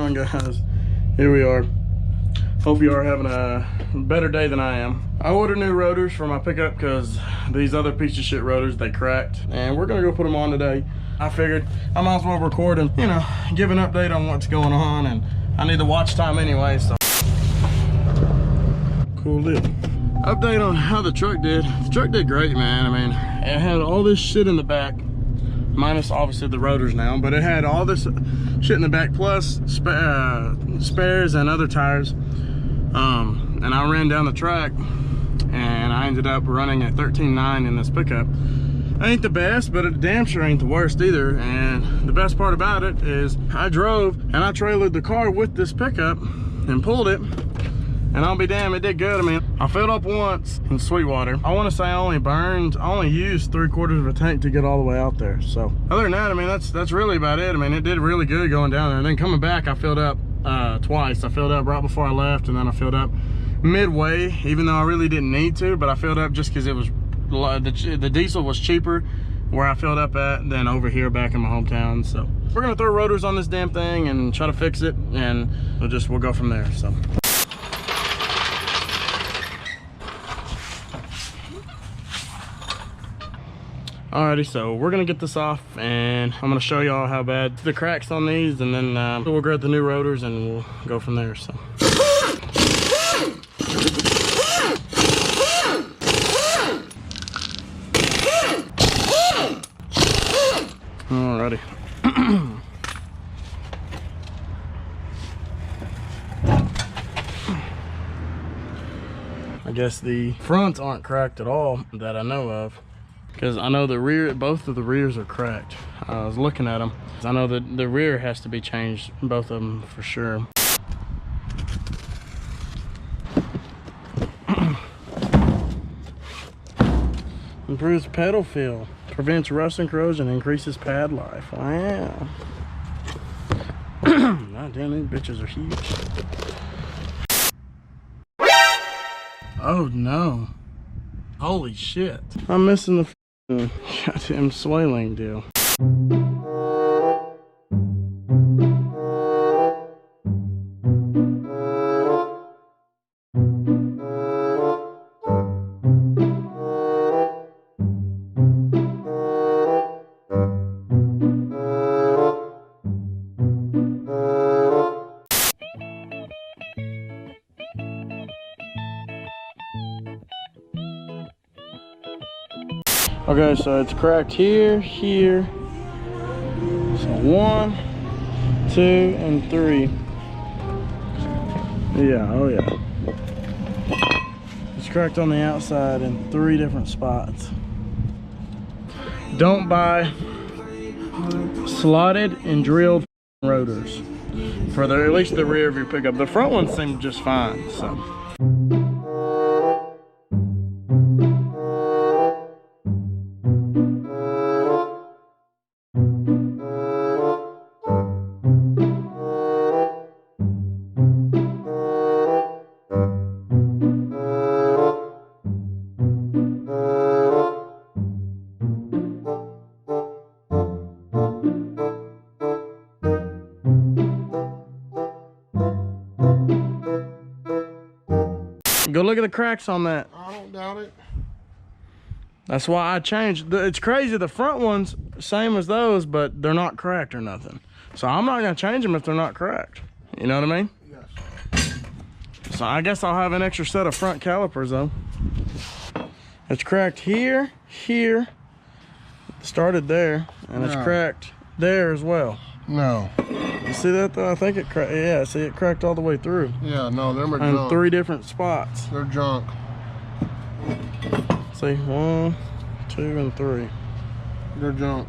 on, guys? Here we are. Hope you are having a better day than I am. I ordered new rotors for my pickup because these other piece of shit rotors, they cracked, and we're gonna go put them on today. I figured I might as well record and, you know, give an update on what's going on, and I need the watch time anyway, so. Cool deal. Update on how the truck did. The truck did great, man. I mean, it had all this shit in the back, minus obviously the rotors now, but it had all this shit in the back plus spares and other tires. And I ran down the track and I ended up running a 13.9 in this pickup. Ain't the best, but it damn sure ain't the worst either. And the best part about it is I drove and I trailered the car with this pickup and pulled it, and I'll be damned, it did good. I mean, I filled up once in Sweetwater. I want to say I only used 3/4 of a tank to get all the way out there. So other than that, I mean, that's really about it. I mean, it did really good going down there. And then coming back, I filled up twice. I filled up right before I left, and then I filled up midway, even though I really didn't need to, but I filled up just because it was the diesel was cheaper where I filled up at than over here back in my hometown. So we're gonna throw rotors on this damn thing and try to fix it, and we'll go from there. So alrighty, so we're gonna get this off and I'm gonna show y'all how bad the cracks on these, and then we'll grab the new rotors and we'll go from there. So alrighty. I guess the fronts aren't cracked at all that I know of, because I know the rear, both of the rears are cracked. I was looking at them. I know that the rear has to be changed, both of them for sure. Improves pedal feel, prevents rust and corrosion, increases pad life. Wow. God damn, these bitches are huge. Oh no. Holy shit. I'm missing the goddamn sway link deal. Okay, so it's cracked here, here. So 1, 2, and 3. Yeah, oh yeah. It's cracked on the outside in 3 different spots. Don't buy slotted and drilled rotors for at least the rear of your pickup. The front ones seem just fine, so. Go look at the cracks on that. I don't doubt it. That's why I changed. It's crazy. The front ones, same as those, but they're not cracked or nothing. So I'm not going to change them if they're not cracked. You know what I mean? Yes. So I guess I'll have an extra set of front calipers though. It's cracked here, here. It started there, and it's cracked there as well. No. You see that though? I think it cracked. Yeah, see it cracked all the way through. Yeah, no, they're in junk. 3 different spots. They're junk. See, 1, 2, and 3. They're junk.